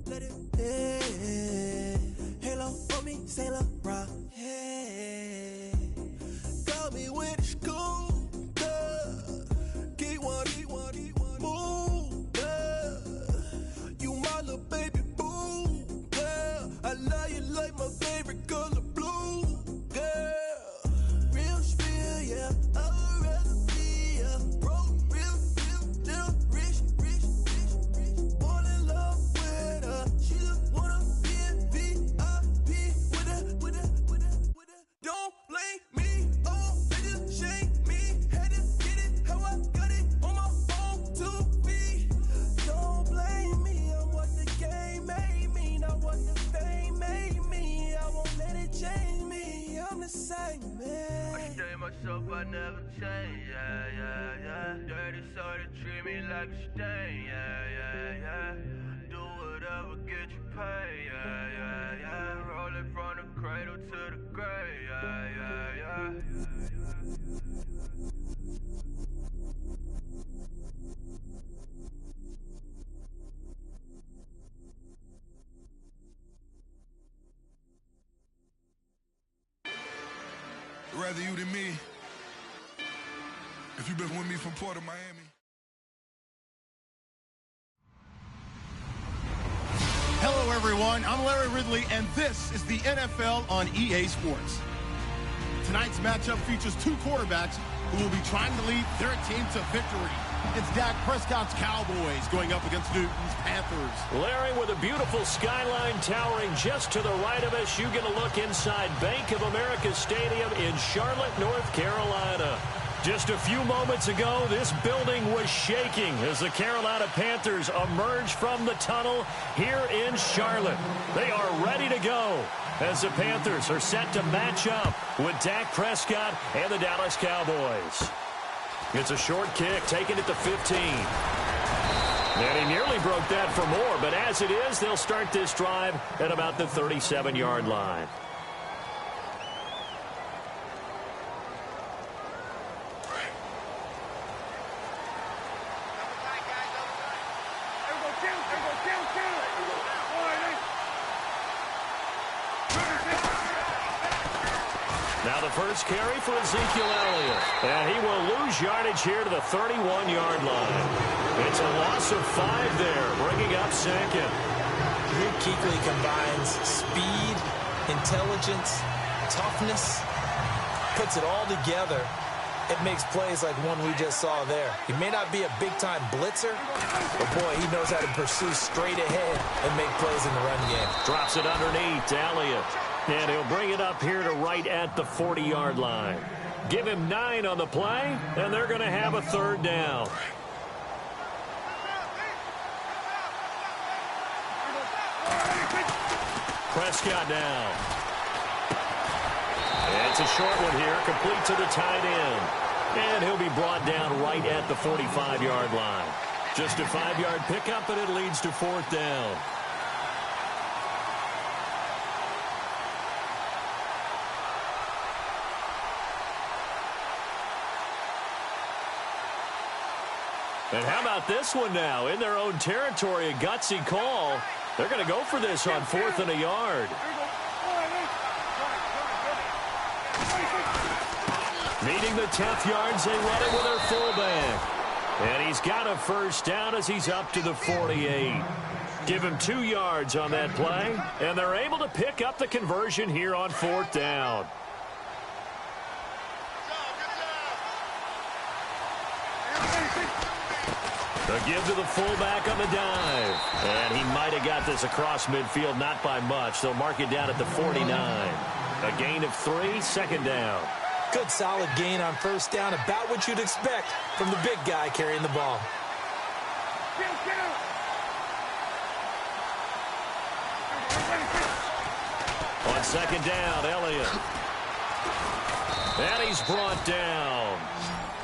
let it, yeah. Halo on me, Saint Laurent, yeah. Got me with the school, yeah. Keep one, move, yeah. You my little baby boo, yeah. I love you like my favorite color blue, yeah. Real spiel, yeah. I'd rather be, yeah. Broke, real, still rich. Fall in love with her. She just wanna be in VIP with her. Don't blame me, oh, they just shame me. Had to get it how I got it on my own 2 feet. Don't blame me, I'm what the game made me, not what the fame made me. I won't let it change me, I'm the same man. I stay myself, I never change, yeah. Dirty soul to treat me like a stain, yeah. Do whatever, get you paid, yeah. Roll it from the cradle to the grave, yeah. Rather you than me. If you've been with me from Port of Miami. Hello, everyone. I'm Larry Ridley, and this is the NFL on EA Sports. Tonight's matchup features two quarterbacks who will be trying to lead their team to victory. It's Dak Prescott's Cowboys going up against Newton's Panthers. Larry, with a beautiful skyline towering just to the right of us, you get a look inside Bank of America Stadium in Charlotte, North Carolina. Just a few moments ago, this building was shaking as the Carolina Panthers emerged from the tunnel here in Charlotte. They are ready to go as the Panthers are set to match up with Dak Prescott and the Dallas Cowboys. It's a short kick, taking it to 15. And he nearly broke that for more, but as it is, they'll start this drive at about the 37-yard line. Now the first carry for Ezekiel Elliott. And he will lose yardage here to the 31-yard line. It's a loss of 5 there, bringing up second. Luke Kuechly combines speed, intelligence, toughness, puts it all together. It makes plays like one we just saw there. He may not be a big-time blitzer, but boy, he knows how to pursue straight ahead and make plays in the run game. Drops it underneath to Elliott. And he'll bring it up here to right at the 40-yard line. Give him 9 on the play, and they're going to have a third down. Prescott down. And it's a short one here, complete to the tight end. And he'll be brought down right at the 45-yard line. Just a 5-yard pickup, and it leads to 4th down. And how about this one now? In their own territory, a gutsy call. They're going to go for this on 4th and a yard. Needing the 10th yards, they run it with their fullback. And he's got a first down as he's up to the 48. Give him 2 yards on that play, and they're able to pick up the conversion here on 4th down. The give to the fullback on the dive. And he might have got this across midfield, not by much. They'll mark it down at the 49. A gain of 3, 2nd down. Good solid gain on 1st down, about what you'd expect from the big guy carrying the ball. On 2nd down, Elliott. And he's brought down.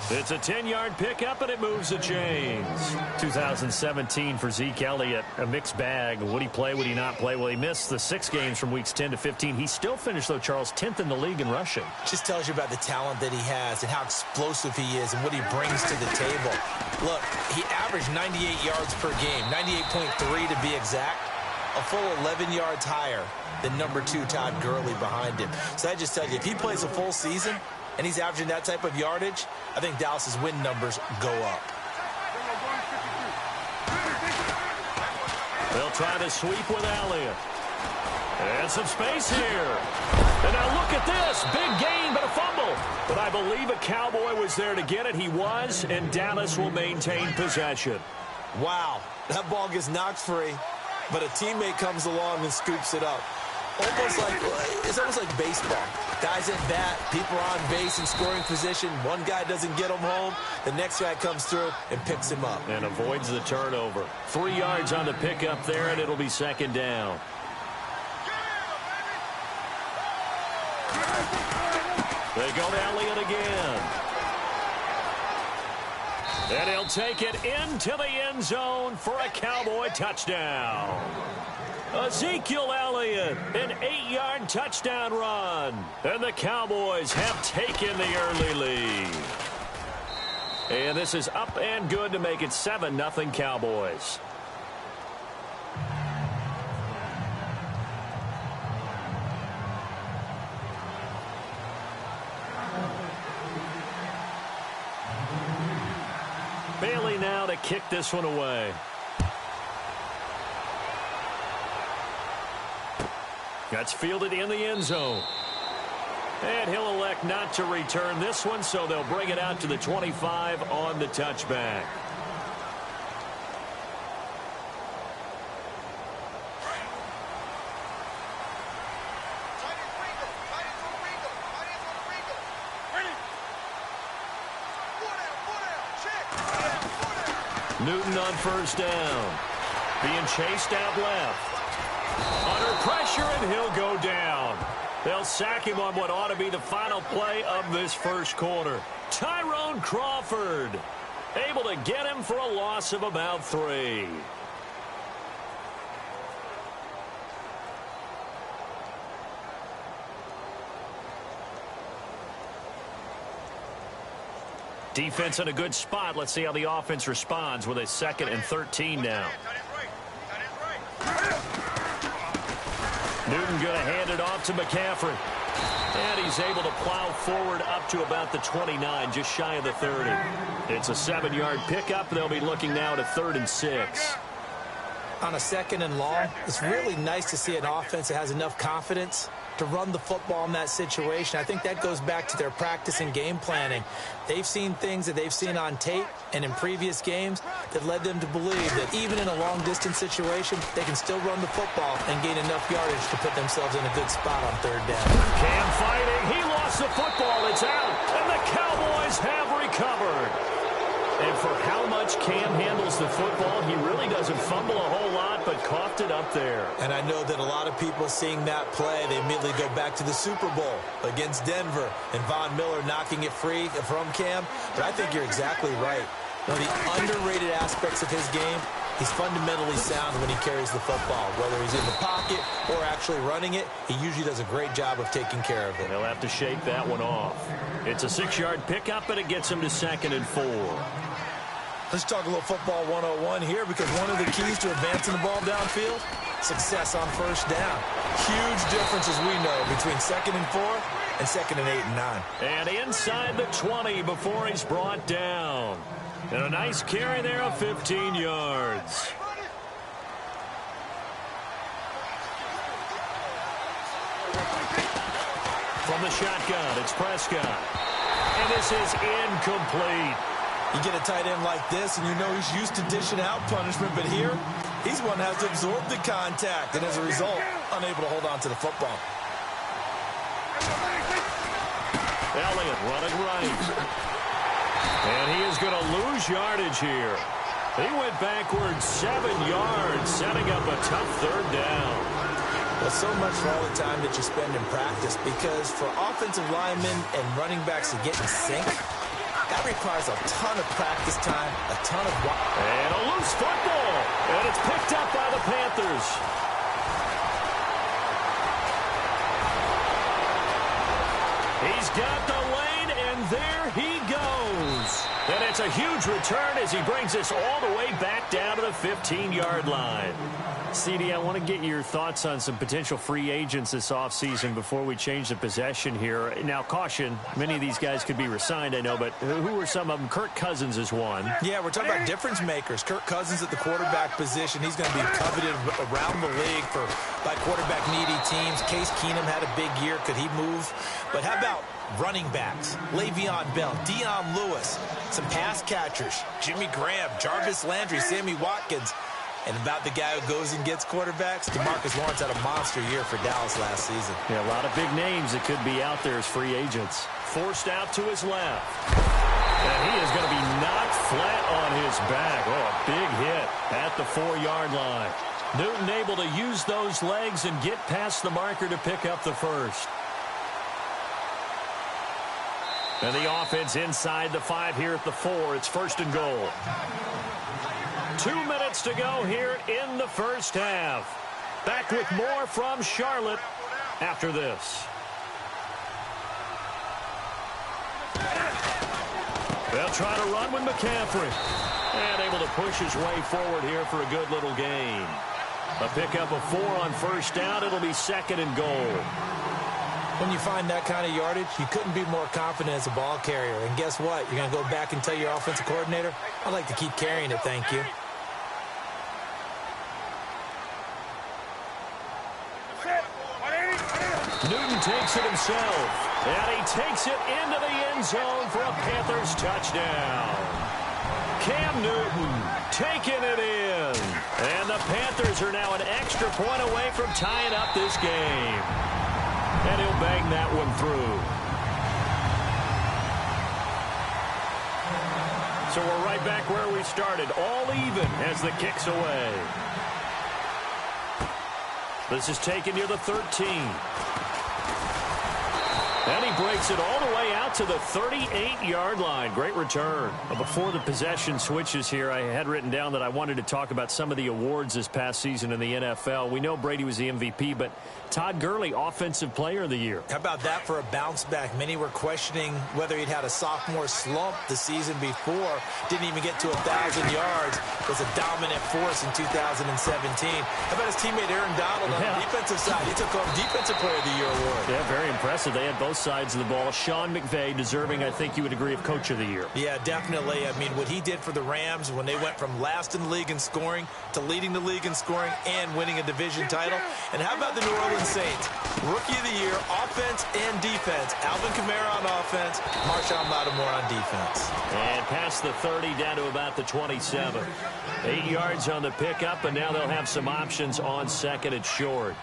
It's a 10-yard pickup, and it moves the chains. 2017 for Zeke Elliott, a mixed bag. Would he play, would he not play? Well, he missed the 6 games from weeks 10 to 15. He still finished, though, Charles, 10th in the league in rushing. Just tells you about the talent that he has and how explosive he is and what he brings to the table. Look, he averaged 98 yards per game, 98.3 to be exact. a full 11 yards higher than number 2 Todd Gurley behind him. So that just tells you, if he plays a full season and he's averaging that type of yardage, I think Dallas's win numbers go up. They'll try to sweep with Elliott. And some space here. And now look at this. Big gain, but a fumble. But I believe a Cowboy was there to get it. He was, and Dallas will maintain possession. Wow, that ball gets knocked free, but a teammate comes along and scoops it up. It's almost like baseball. Guys at bat, people are on base in scoring position. One guy doesn't get him home. The next guy comes through and picks him up. And avoids the turnover. 3 yards on the pickup there, and it'll be second down. They go to Elliott again. And he'll take it into the end zone for a Cowboy touchdown. Ezekiel Elliott, an 8-yard touchdown run. And the Cowboys have taken the early lead. And this is up and good to make it 7-0 Cowboys. Bailey now to kick this one away. That's fielded in the end zone. And he'll elect not to return this one, so they'll bring it out to the 25 on the touchback. Newton on first down. Being chased out left. Under pressure, and he'll go down. They'll sack him on what ought to be the final play of this first quarter. Tyrone Crawford able to get him for a loss of about 3. Defense in a good spot. Let's see how the offense responds with a 2nd and 13 now. Newton going to hand it off to McCaffrey. And he's able to plow forward up to about the 29, just shy of the 30. It's a 7-yard pickup. They'll be looking now to 3rd and 6. On a 2nd and long, it's really nice to see an offense that has enough confidence to run the football in that situation. I think that goes back to their practice and game planning. They've seen things that they've seen on tape and in previous games that led them to believe that even in a long-distance situation, they can still run the football and gain enough yardage to put themselves in a good spot on 3rd down. Cam fighting. He lost the football. It's out. And the Cowboys have recovered. And for how much Cam handles the football, he really doesn't fumble a whole lot, but coughed it up there. And I know that a lot of people seeing that play, they immediately go back to the Super Bowl against Denver and Von Miller knocking it free from Cam. But I think you're exactly right. One of the underrated aspects of his game, he's fundamentally sound when he carries the football. Whether he's in the pocket or actually running it, he usually does a great job of taking care of it. They'll have to shake that one off. It's a 6-yard pickup, and it gets him to 2nd and 4. Let's talk a little football 101 here, because one of the keys to advancing the ball downfield, success on first down. Huge difference, as we know, between 2nd and 4 and 2nd and 8 and 9. And inside the 20 before he's brought down. And a nice carry there of 15 yards. From the shotgun, it's Prescott. And this is incomplete. You get a tight end like this, and you know he's used to dishing out punishment, but here, he's one that has to absorb the contact, and as a result, unable to hold on to the football. Elliott running right. And he is going to lose yardage here. He went backwards 7 yards, setting up a tough 3rd down. Well, so much for all the time that you spend in practice, because for offensive linemen and running backs to get in sync, that requires a ton of practice time, a ton of... And a loose football. And it's picked up by the Panthers. He's got the lane, and there he goes. And it's a huge return as he brings us all the way back down to the the 15-yard line. CD, I want to get your thoughts on some potential free agents this offseason before we change the possession here. Now, caution, many of these guys could be re-signed, I know, but who are some of them? Kirk Cousins is one. Yeah, we're talking about difference makers. Kirk Cousins at the quarterback position. He's going to be coveted around the league by quarterback-needy teams. Case Keenum had a big year. Could he move? But how about running backs? Le'Veon Bell, Dion Lewis, some pass catchers, Jimmy Graham, Jarvis Landry, Sammy Watkins. And about the guy who goes and gets quarterbacks, DeMarcus Lawrence had a monster year for Dallas last season. Yeah, a lot of big names that could be out there as free agents. Forced out to his left. And he is going to be knocked flat on his back. Oh, a big hit at the 4-yard line. Newton able to use those legs and get past the marker to pick up the first. And the offense inside the 5 here at the 4. It's 1st and goal. 2 minutes to go here in the first half. Back with more from Charlotte after this. They'll try to run with McCaffrey. And able to push his way forward here for a good little gain. A pickup of 4 on 1st down. It'll be 2nd and goal. When you find that kind of yardage, you couldn't be more confident as a ball carrier. And guess what? You're going to go back and tell your offensive coordinator, I'd like to keep carrying it, thank you. Newton takes it himself, and he takes it into the end zone for a Panthers touchdown. Cam Newton taking it in, and the Panthers are now an extra point away from tying up this game. And he'll bang that one through. So we're right back where we started, all even as the kick's away. This is taken near the 13. And he breaks it all the way out to the 38-yard line. Great return. Before the possession switches here, I had written down that I wanted to talk about some of the awards this past season in the NFL. We know Brady was the MVP, but Todd Gurley, Offensive Player of the Year. How about that for a bounce back? Many were questioning whether he'd had a sophomore slump the season before. Didn't even get to 1,000 yards. Was a dominant force in 2017. How about his teammate Aaron Donald on the defensive side? He took home Defensive Player of the Year award. Yeah, very impressive. They had both sides of the ball. Sean McVay deserving, I think you would agree, of Coach of the Year. Yeah, definitely. I mean, what he did for the Rams when they went from last in the league in scoring to leading the league in scoring and winning a division title. And how about the New Orleans Saints? Rookie of the Year, offense and defense. Alvin Kamara on offense, Marshawn Lattimore on defense. And past the 30 down to about the 27. 8 yards on the pickup, and now they'll have some options on 2nd and short.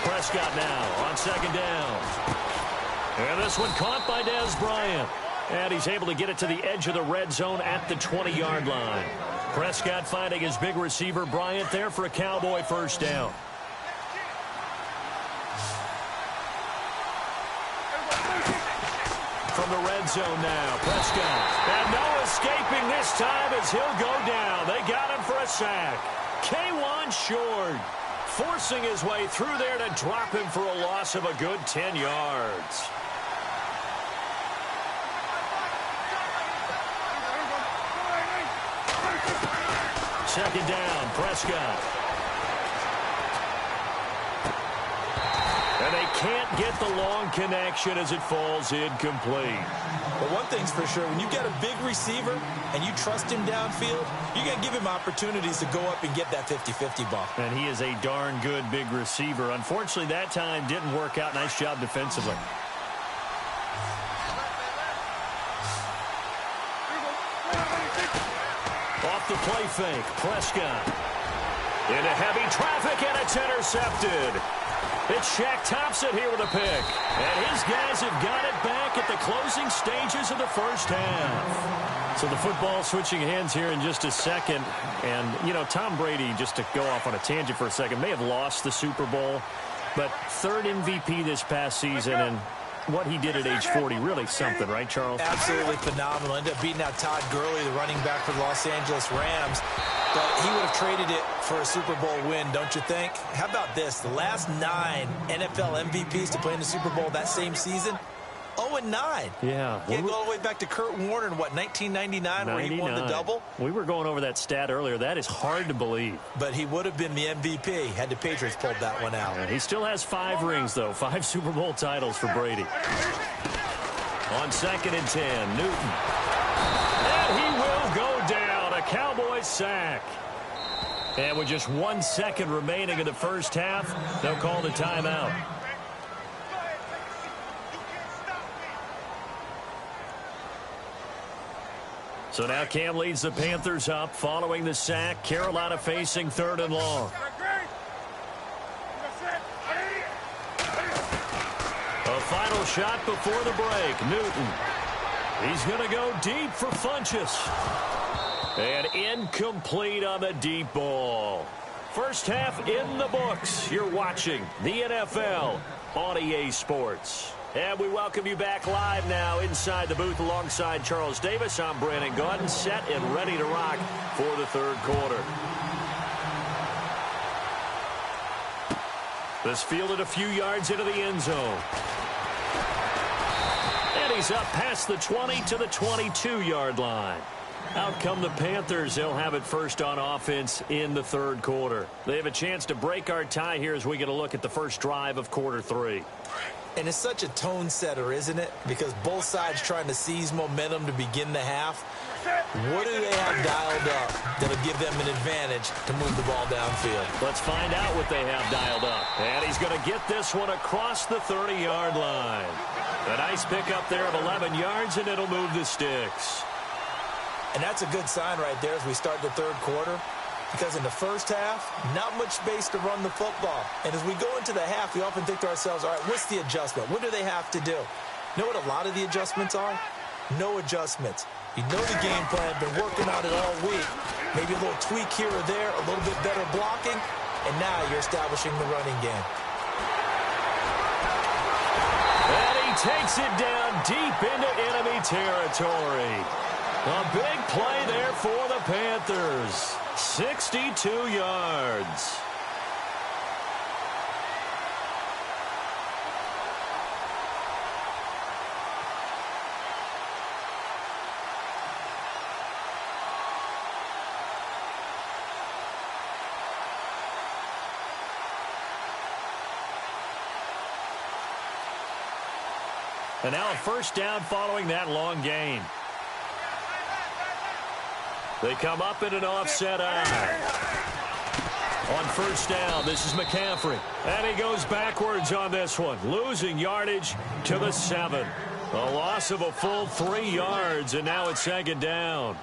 Prescott now on 2nd down. And this one caught by Dez Bryant. And he's able to get it to the edge of the red zone at the 20-yard line. Prescott finding his big receiver Bryant there for a Cowboy 1st down. From the red zone now, Prescott. And no escaping this time as he'll go down. They got him for a sack. K1 short. Forcing his way through there to drop him for a loss of a good 10 yards. Second down, Prescott. And they can't get the long connection as it falls incomplete. But one thing's for sure, when you get a big receiver and you trust him downfield, you're going to give him opportunities to go up and get that 50-50 ball. And he is a darn good big receiver. Unfortunately, that time didn't work out. Nice job defensively. Off the play fake, Prescott. Into heavy traffic, and it's intercepted. It's Shaq Thompson here with a pick. And his guys have got it back at the closing stages of the first half. So the football switching hands here in just a second. And, you know, Tom Brady, just to go off on a tangent for a second, may have lost the Super Bowl. But 3rd MVP this past season, and what he did at age 40, really something, right, Charles? Absolutely phenomenal. Ended up beating out Todd Gurley, the running back for the Los Angeles Rams. But he would have traded it for a Super Bowl win, don't you think? How about this? The last 9 NFL MVPs to play in the Super Bowl that same season, 0-9. Yeah. Can't go all the way back to Kurt Warner in, what, 1999 where he won the double? We were going over that stat earlier. That is hard to believe. But he would have been the MVP had the Patriots pulled that one out. Yeah, he still has 5 rings, though. 5 Super Bowl titles for Brady. On 2nd and 10, Newton. And he will go down. A Cowboys sack. And with just 1 second remaining in the first half, they'll call the timeout. So now Cam leads the Panthers up following the sack. Carolina facing 3rd and long. A final shot before the break. Newton. He's going to go deep for Funchess. And incomplete on the deep ball. First half in the books. You're watching the NFL on EA Sports. And we welcome you back live now inside the booth alongside Charles Davis. I'm Brandon Gaudin, set and ready to rock for the 3rd quarter. This fielded a few yards into the end zone. And he's up past the 20 to the 22-yard line. Out come the Panthers. They'll have it first on offense in the 3rd quarter. They have a chance to break our tie here as we get a look at the first drive of quarter 3. And it's such a tone setter, isn't it? Because both sides trying to seize momentum to begin the half. What do they have dialed up that'll give them an advantage to move the ball downfield? Let's find out what they have dialed up. And he's going to get this one across the 30-yard line. A nice pickup there of 11 yards, and it'll move the sticks. And that's a good sign right there as we start the 3rd quarter. Because in the first half, not much space to run the football. And as we go into the half, we often think to ourselves, all right, what's the adjustment? What do they have to do? You know what a lot of the adjustments are? No adjustments. You know the game plan, been working on it all week. Maybe a little tweak here or there, a little bit better blocking, and now you're establishing the running game. And he takes it down deep into enemy territory. A big play there for the Panthers. 62 yards. And now a first down following that long gain. They come up in an offset eye. On first down, this is McCaffrey. And he goes backwards on this one, losing yardage to the 7. A loss of a full 3 yards, and now it's 2nd down.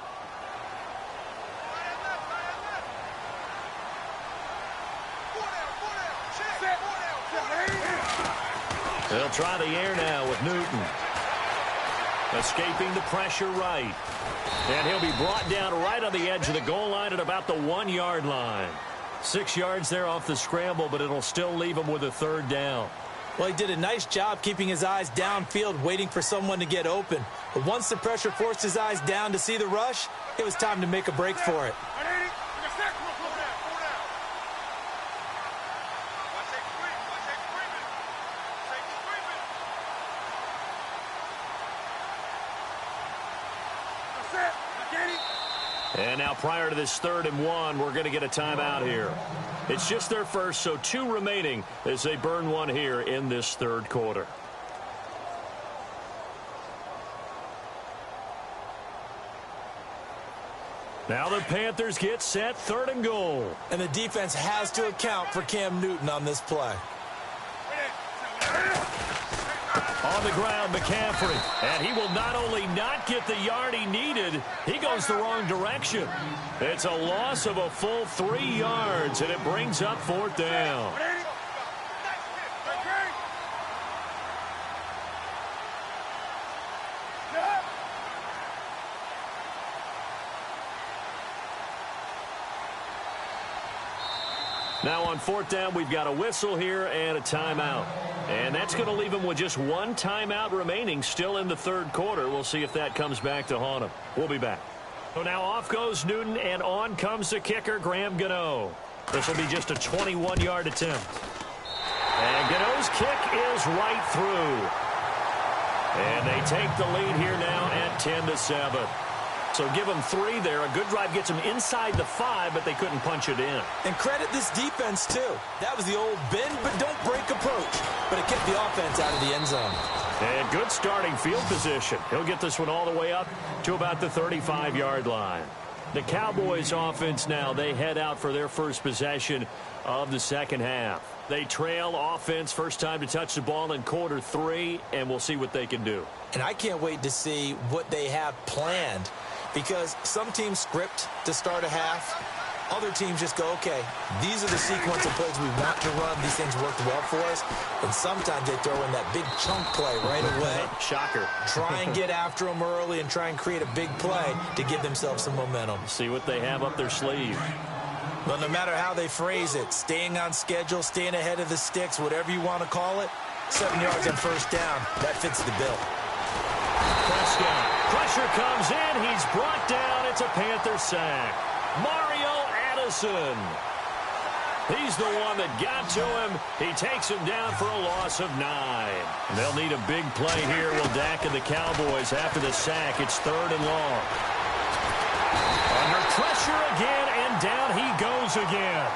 They'll try the air now with Newton. Escaping the pressure right. And he'll be brought down right on the edge of the goal line at about the 1-yard line. 6 yards there off the scramble, but it'll still leave him with a 3rd down. Well, he did a nice job keeping his eyes downfield, waiting for someone to get open. But once the pressure forced his eyes down to see the rush, it was time to make a break for it. And now prior to this 3rd and 1, we're going to get a timeout here. It's just their first, so 2 remaining as they burn one here in this 3rd quarter. Now the Panthers get set, 3rd and goal. And the defense has to account for Cam Newton on this play. On the ground, McCaffrey. And he will not only not get the yard he needed, he goes the wrong direction. It's a loss of a full 3 yards, and it brings up 4th down. Now on 4th down, we've got a whistle here and a timeout. And that's going to leave him with just 1 timeout remaining still in the 3rd quarter. We'll see if that comes back to haunt him. We'll be back. So now off goes Newton, and on comes the kicker, Graham Gano. This will be just a 21-yard attempt. And Gano's kick is right through. And they take the lead here now at 10-7. So give them 3 there. A good drive gets them inside the 5, but they couldn't punch it in. And credit this defense, too. That was the old bend but don't break approach. But it kept the offense out of the end zone. And good starting field position. He'll get this one all the way up to about the 35-yard line. The Cowboys offense now, they head out for their first possession of the second half. They trail offense, first time to touch the ball in quarter 3, and we'll see what they can do. And I can't wait to see what they have planned, because some teams script to start a half. Other teams just go, okay, these are the sequence of plays we want to run. These things worked well for us. And sometimes they throw in that big chunk play right away. Shocker. Try and get after them early and try and create a big play to give themselves some momentum. See what they have up their sleeve. Well, no matter how they phrase it, staying on schedule, staying ahead of the sticks, whatever you want to call it, 7 yards on first down, that fits the bill. Prescott, pressure comes in, he's brought down, it's a Panther sack. Mario Addison. He's the one that got to him. He takes him down for a loss of 9. They'll need a big play here, will Dak and the Cowboys after the sack. It's 3rd and long. Under pressure again, and down he goes again.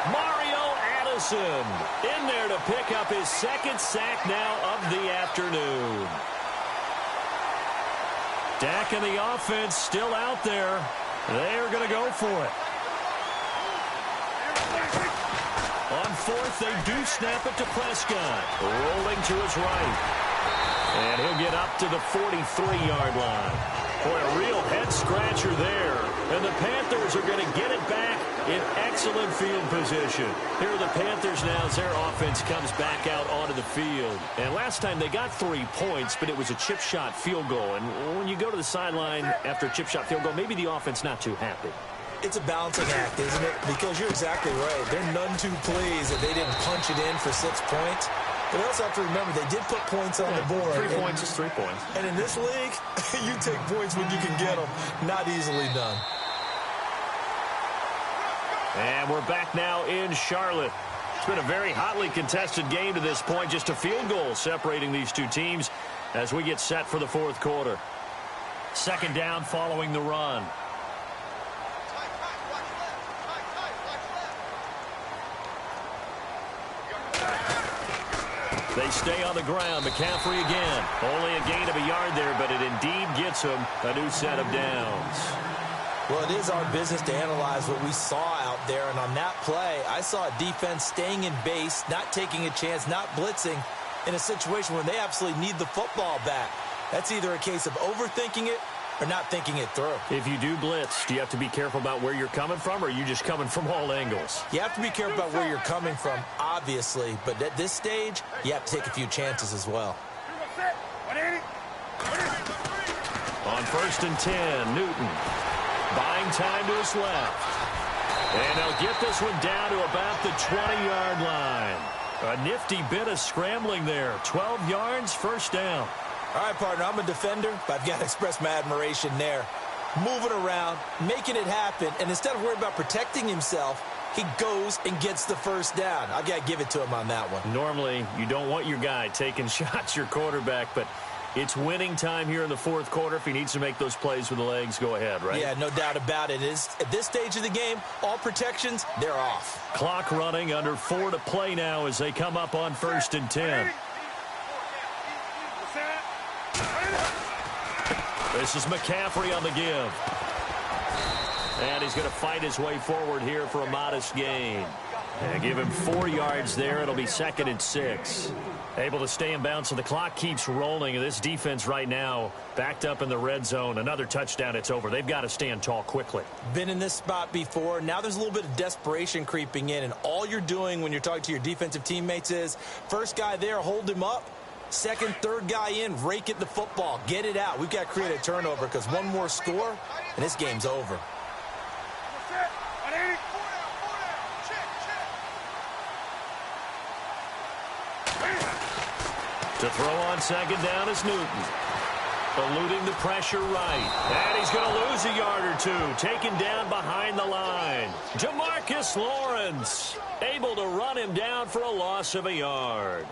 Mario Addison in there to pick up his 2nd sack now of the afternoon. Dak and the offense still out there. They're going to go for it. On 4th, they do snap it to Prescott. Rolling to his right. And he'll get up to the 43-yard line. Boy, a real head-scratcher there. And the Panthers are going to get it back in excellent field position. Here are the Panthers now as their offense comes back out onto the field. And last time they got 3 points, but it was a chip shot field goal. And when you go to the sideline after a chip shot field goal, maybe the offense not too happy. It's a balancing act, isn't it? Because you're exactly right. They're none too pleased that they didn't punch it in for 6 points. But we also have to remember they did put points on the board. 3 points is 3 points. And in this league, you take points when you can get them. Not easily done. And we're back now in Charlotte. It's been a very hotly contested game to this point. Just a field goal separating these two teams as we get set for the 4th quarter. 2nd down following the run. They stay on the ground. McCaffrey again. Only a gain of a yard there, but it indeed gets him a new set of downs. Well, it is our business to analyze what we saw out there. And on that play, I saw a defense staying in base, not taking a chance, not blitzing in a situation where they absolutely need the football back. That's either a case of overthinking it or not thinking it through. If you do blitz, do you have to be careful about where you're coming from, or are you just coming from all angles? You have to be careful about where you're coming from, obviously. But at this stage, you have to take a few chances as well. On 1st and 10, Newton. Buying time to his left. And they'll get this one down to about the 20-yard line. A nifty bit of scrambling there. 12 yards, 1st down. All right, partner, I'm a defender, but I've got to express my admiration there. Moving around, making it happen, and instead of worrying about protecting himself, he goes and gets the 1st down. I've got to give it to him on that one. Normally, you don't want your guy taking shots, your quarterback, but it's winning time here in the 4th quarter. If he needs to make those plays with the legs, go ahead, right? Yeah, no doubt about it. At this stage of the game, all protections, they're off. Clock running, under 4 to play now as they come up on 1st and 10. This is McCaffrey on the give. And he's going to fight his way forward here for a modest gain. And give him 4 yards there. It'll be 2nd and 6. Able to stay in bounds, so the clock keeps rolling. And this defense right now backed up in the red zone. Another touchdown, it's over. They've got to stand tall quickly. Been in this spot before. Now there's a little bit of desperation creeping in. And all you're doing when you're talking to your defensive teammates is, first guy there, hold him up. 2nd, 3rd guy in, rake it the football. Get it out. We've got to create a turnover because one more score, and this game's over. To throw on 2nd down is Newton. Eluding the pressure right. And he's going to lose a yard or 2. Taken down behind the line. Jamarcus Lawrence able to run him down for a loss of a yard.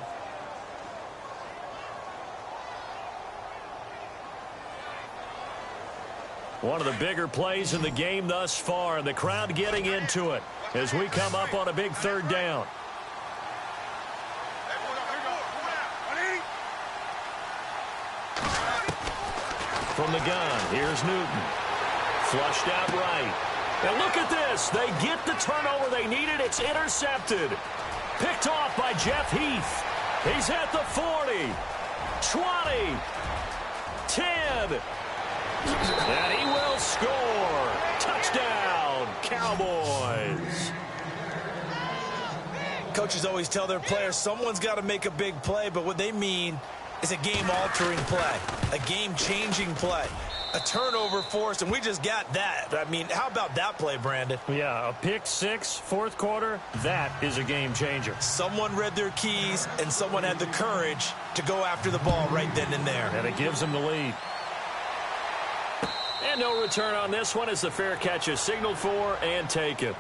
One of the bigger plays in the game thus far, and the crowd getting into it as we come up on a big third down. From the gun, here's Newton. Flushed out right. And look at this. They get the turnover they needed. It's intercepted. Picked off by Jeff Heath. He's at the 40, 20, 10. And he will score. Touchdown, Cowboys. Coaches always tell their players someone's got to make a big play, but what they mean is a game-altering play, a game-changing play, a turnover forced, and we just got that. I mean, how about that play, Brandon? Yeah, a pick six, fourth quarter, that is a game changer. Someone read their keys, and someone had the courage to go after the ball right then and there. And it gives them the lead. And no return on this one as the fair catch is signaled for and taken.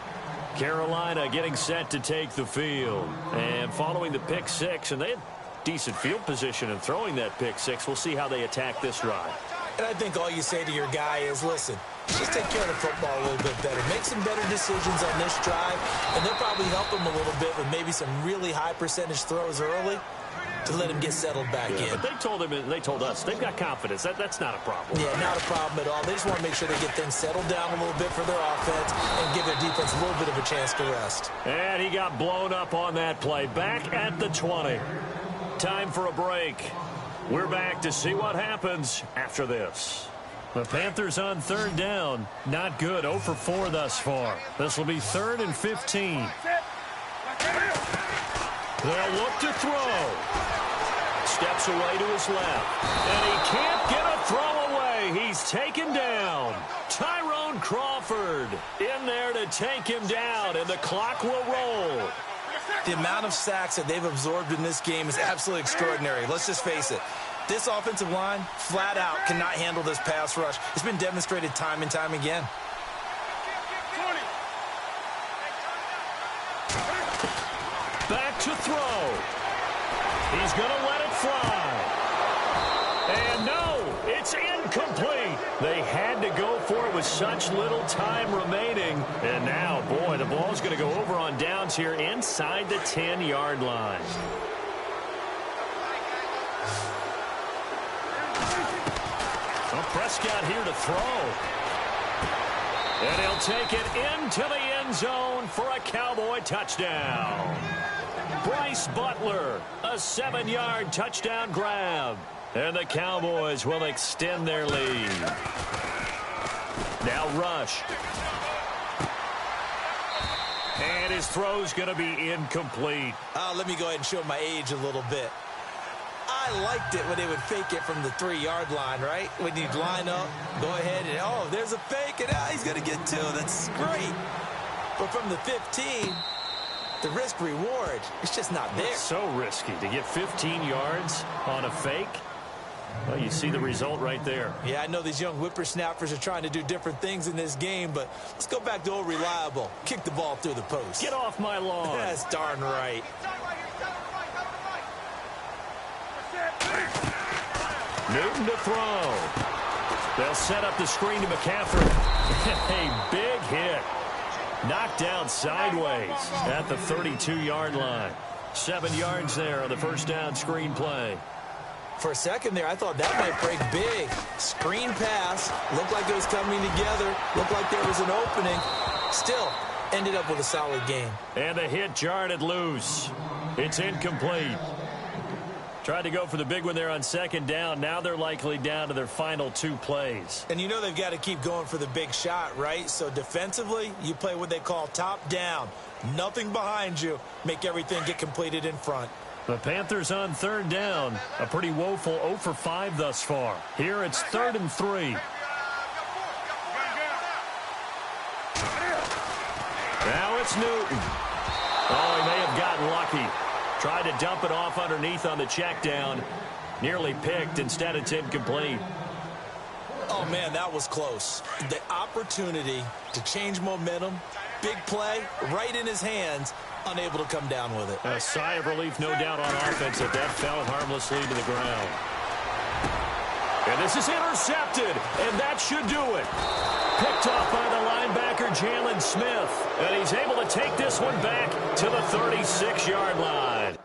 Carolina getting set to take the field. And following the pick six, and they had decent field position in throwing that pick six. We'll see how they attack this drive. And I think all you say to your guy is, listen, just take care of the football a little bit better. Make some better decisions on this drive, and they'll probably help him a little bit with maybe some really high percentage throws early to let him get settled back in. But they told us they've got confidence. That's not a problem. Yeah, not a problem at all. They just want to make sure they get things settled down a little bit for their offense and give their defense a little bit of a chance to rest. And he got blown up on that play. Back at the 20. Time for a break. We're back to see what happens after this. The Panthers on third down. Not good. 0 for 4 thus far. This will be 3rd and 15. They'll look to throw. Steps away to his left. And he can't get a throw away. He's taken down. Tyrone Crawford in there to take him down, and the clock will roll. The amount of sacks that they've absorbed in this game is absolutely extraordinary. Let's just face it. This offensive line, flat out, cannot handle this pass rush. It's been demonstrated time and time again. Back to throw. He's going to let it fly. And no, it's incomplete. They had to go for it with such little time remaining. And now, boy, the ball's going to go over on downs here inside the 10-yard line. Well, Prescott here to throw. And he'll take it into the end zone for a Cowboy touchdown. Bryce Butler, a 7-yard touchdown grab. And the Cowboys will extend their lead. Now Rush. And his throw's going to be incomplete. Let me go ahead and show my age a little bit. I liked it when they would fake it from the 3-yard line, right? When you'd line up, go ahead and, oh, there's a fake, and he's going to get 2. That's great. But from the 15, the risk-reward, it's just not there. It's so risky to get 15 yards on a fake. Well, you see the result right there. Yeah, I know these young whippersnappers are trying to do different things in this game, but let's go back to old reliable. Kick the ball through the post. Get off my lawn. That's darn right. Newton to throw. They'll set up the screen to McCaffrey. A big hit. Knocked down sideways at the 32-yard line. 7 yards there on the first down screen play. For a second there, I thought that might break big. Screen pass. Looked like it was coming together. Looked like there was an opening. Still ended up with a solid game. And the hit jarred it loose. It's incomplete. Tried to go for the big one there on second down. Now they're likely down to their final 2 plays. And you know they've got to keep going for the big shot, right? So defensively, you play what they call top down. Nothing behind you. Make everything get completed in front. The Panthers on third down. A pretty woeful 0 for 5 thus far. Here it's 3rd and 3. Now it's Newton. Oh, he may have gotten lucky. Tried to dump it off underneath on the check down. Nearly picked. Instead, it's incomplete. Oh, man, that was close. The opportunity to change momentum, big play, right in his hands, unable to come down with it. A sigh of relief, no doubt, on offense that fell harmlessly to the ground. And this is intercepted, and that should do it. Picked off by the linebacker, Jalen Smith. And he's able to take this one back to the 36-yard line.